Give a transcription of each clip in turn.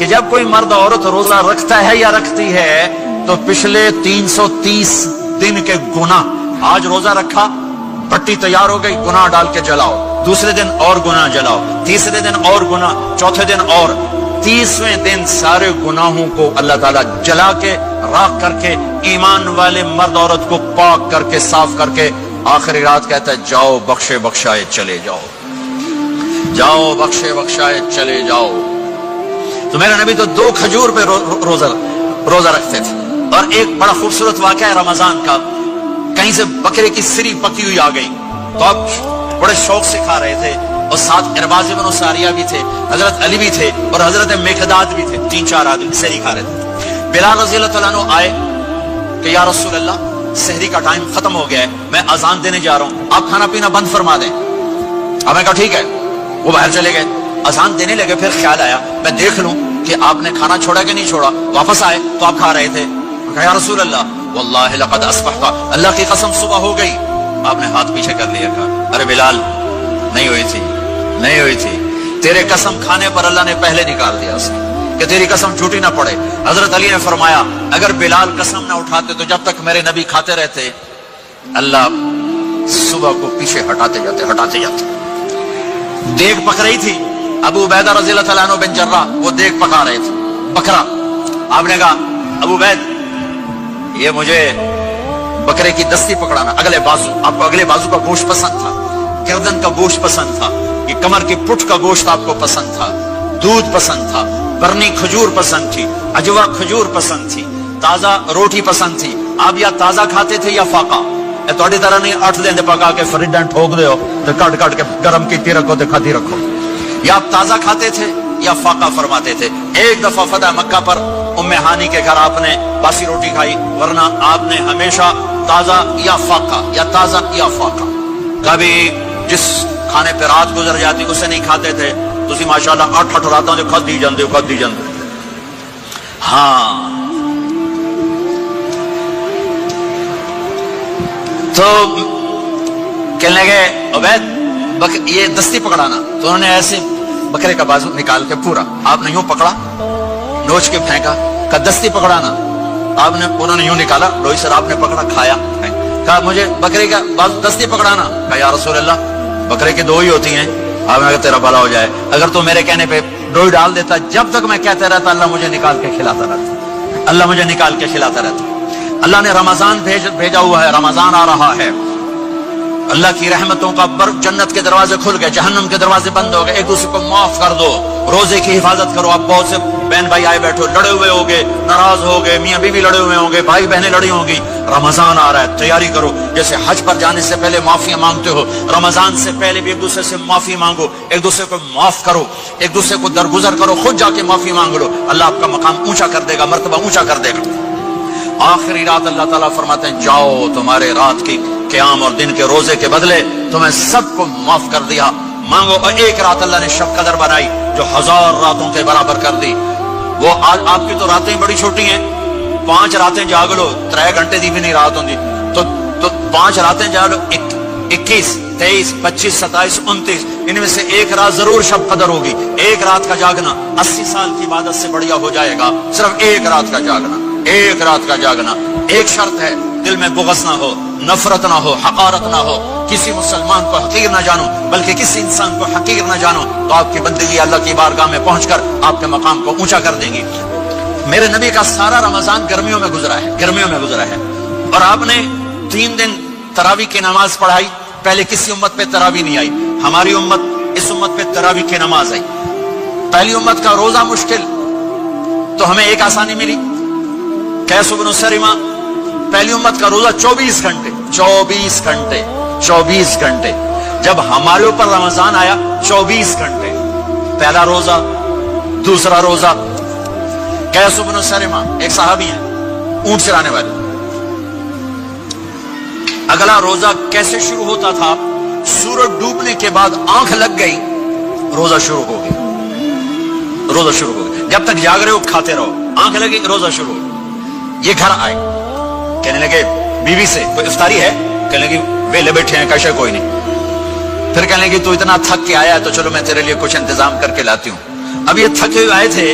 کہ جب کوئی مرد عورت روزہ رکھتا ہے یا رکھتی ہے تو پچھلے 330 دن کے گناہ، آج روزہ رکھا، پٹی تیار ہو گئی، گناہ ڈال کے جلاؤ، دوسرے دن اور گناہ جلاؤ، تیسرے دن اور گناہ، چوتھے دن اور، 30ویں دن سارے گناہوں کو اللہ تعالیٰ جلا کے راکھ کر کے ایمان والے مرد عورت کو پاک کر کے صاف کر کے آخری رات کہتا ہے جاؤ بخشے بخشائے چلے جاؤ، جاؤ بخشے بخشائے چلے جاؤ۔ تو میرا نبی تو 2 کھجور پہ روزہ رکھتے تھے۔ اور ایک بڑا خوبصورت واقعہ ہے رمضان کا، کہیں سے بکرے کی سری پکی ہوئی آ گئی تو آپ بڑے شوق سے کھا رہے تھے، اور ساتھ ارباز بن ساریہ بھی تھے، حضرت علی بھی تھے اور حضرت مقداد بھی تھے، 3-4 آدمی سحری کھا رہے تھے۔ بلال رضی اللہ تعالیٰ عنہ آئے کہ یا رسول اللہ سحری کا ٹائم ختم ہو گیا ہے، میں اذان دینے جا رہا ہوں، آپ کھانا پینا بند فرما دیں۔ اب میں کہا ٹھیک ہے، وہ باہر چلے گئے، اذان دینے لگے، پھر خیال آیا میں دیکھ لوں کہ آپ نے کھانا چھوڑا کہ نہیں چھوڑا، واپس آئے تو آپ کھا رہے تھے۔ کہا یا رسول اللہ واللہ لقد اصبحت، اللہ کی قسم صبح ہو گئی۔ آپ نے ہاتھ پیچھے کر لیا، کہا ارے بلال نہیں ہوئی تھی، نہیں ہوئی تھی، تیرے قسم کھانے پر اللہ نے پہلے نکال دیا اسے کہ تیری قسم جھوٹی نہ پڑے۔ حضرت علی نے فرمایا اگر بلال قسم نہ اٹھاتے تو جب تک میرے نبی کھاتے رہتے اللہ صبح کو پیچھے ہٹاتے جاتے۔ دیگ پک رہی تھی، ابو عبیدہ رضی اللہ تعالیٰ عنہ بن جراح وہ دیگ پکا رہے تھے، بکرا۔ آپ نے کہا ابو عبید یہ مجھے بکرے کی دستی پکڑانا، اگلے بازو، آپ کو اگلے بازو کا گوشت پسند تھا، گردن کا گوشت پسند تھا، یہ کمر کی پٹھ کا گوشت آپ کو پسند تھا، دودھ پسند تھا، برنی کھجور پسند تھی، اجوا کھجور پسند تھی، تازہ روٹی پسند تھی۔ آپ یا تازہ کھاتے تھے یا فاقہ، تھوڑی طرح نہیں 8 دن پکا کے فریڈ ٹھوک دے ہو تو کٹ کے گرم کی رکھو تو کھاتی رکھو، یا آپ تازہ کھاتے تھے یا فاقہ فرماتے تھے۔ ایک دفعہ فتح مکہ پر ام ہانی کے گھر آپ نے باسی روٹی کھائی، ورنہ آپ نے ہمیشہ تازہ یا فاقہ یا تازہ یا فاقہ، کبھی جس کھانے پہ رات گزر جاتی اسے نہیں کھاتے تھے۔ تسی ماشاءاللہ 8 راتوں جو کھدی جاندے ہو۔ ہاں تو کہنے لگے عبید یہ دستی پکڑانا، تو انہوں نے ایسے بکرے کا بازو نکال کے پورا آپ نے یوں پکڑا، نوچ کے پھینکا، کہا دستی پکڑانا، آپ نے انہوں نے یوں نکالا، روئی سر آپ نے پکڑا، کھایا، کہا مجھے بکرے کا بازو دستی پکڑانا، کہا یا رسول اللہ بکرے کی 2 ہی ہوتی ہیں، آپ نے کہا تیرا بھلا ہو جائے، اگر تو میرے کہنے پہ ڈوئی ڈال دیتا، جب تک میں کہتا رہتا اللہ مجھے نکال کے کھلاتا رہتا، اللہ مجھے نکال کے کھلاتا رہتا۔ اللہ نے رمضان بھیجا ہوا ہے، رمضان آ رہا ہے، اللہ کی رحمتوں کا جنت کے دروازے کھل گئے، جہنم کے دروازے بند ہو گئے، ایک دوسرے کو معاف کر دو، روزے کی حفاظت کرو۔ اب بہت سے بہن بھائی آئے بیٹھو، لڑے ہوئے ہوگے، ناراض ہو گئے، میاں بیوی لڑے ہوئے ہوں گے، بھائی بہنیں لڑی ہوں گی، رمضان آ رہا ہے، تیاری کرو۔ جیسے حج پر جانے سے پہلے معافیاں مانگتے ہو، رمضان سے پہلے بھی ایک دوسرے سے معافی مانگو، ایک دوسرے کو معاف کرو، ایک دوسرے کو درگزر کرو، خود جا کے معافی مانگ لو، اللہ آپ کا مقام اونچا کر دے گا، مرتبہ اونچا کر دے گا۔ آخری رات اللہ تعالیٰ فرماتے ہیں جاؤ تمہارے رات کی قیام اور دن کے روزے کے بدلے تمہیں سب کو معاف کر دیا، مانگو۔ اور ایک رات اللہ نے شب قدر بنائی جو 1000 راتوں کے برابر کر دی۔ وہ آج آپ کی تو راتیں بڑی چھوٹی ہیں، 5 راتیں جاگ لو، 3 گھنٹے دی بھی نہیں رات ہوتی، تو 5 راتیں جاگ لو، 21 23 25 27 29 ان میں سے ایک رات ضرور شب قدر ہوگی۔ ایک رات کا جاگنا 80 سال کی عبادت سے بڑھیا ہو جائے گا، صرف ایک رات کا جاگنا، ایک رات کا جاگنا۔ ایک شرط ہے، دل میں بغض نہ ہو، نفرت نہ ہو، حقارت نہ ہو، کسی مسلمان کو حقیر نہ جانو، بلکہ کسی انسان کو حقیر نہ جانو، تو آپ کی بندگی اللہ کی بارگاہ میں پہنچ کر آپ کے مقام کو اونچا کر دیں گی۔ میرے نبی کا سارا رمضان گرمیوں میں گزرا ہے، اور آپ نے 3 دن تراویح کی نماز پڑھائی۔ پہلے کسی امت پہ تراویح نہیں آئی، ہماری امت اس امت پہ تراویح کی نماز آئی۔ پہلی امت کا روزہ مشکل، تو ہمیں ایک آسانی ملی، قیس بن سریمہ، پہلی امت کا روزہ 24 گھنٹے، جب ہمارے اوپر رمضان آیا 24 گھنٹے، پہلا روزہ، دوسرا روزہ۔ قیس بن سریمہ ایک صحابی ہیں، اونٹ چرانے والے۔ اگلا روزہ کیسے شروع ہوتا تھا؟ سورج ڈوبنے کے بعد آنکھ لگ گئی، روزہ شروع ہو گیا۔ جب تک جاگ رہے ہو کھاتے رہو، آنکھ لگی روزہ شروع ہو گیا۔ یہ گھر آئے، کہنے لگے بیوی سے کوئی افطاری ہے؟ کہنے لگے ویلے بیٹھے ہیں، کیسے کوئی نہیں۔ پھر کہنے لگے تو اتنا تھک کے آیا ہے تو چلو میں تیرے لیے کچھ انتظام کر کے لاتی ہوں۔ اب یہ تھکے ہوئے آئے تھے،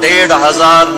1500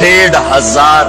1500